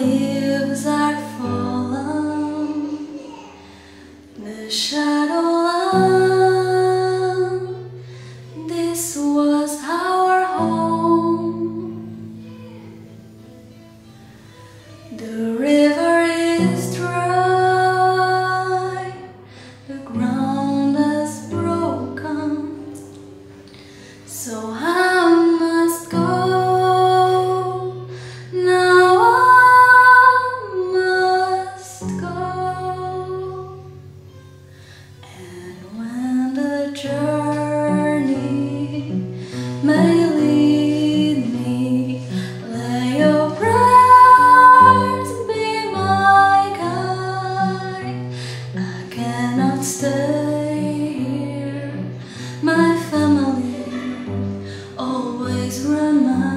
leaves are fallen, the shadow land, this was our home. The river is dry, the ground is broken, so I must go. Now I must go. And when the journey may lead me, lay your prayers be my guide. I cannot stay here, my family always remind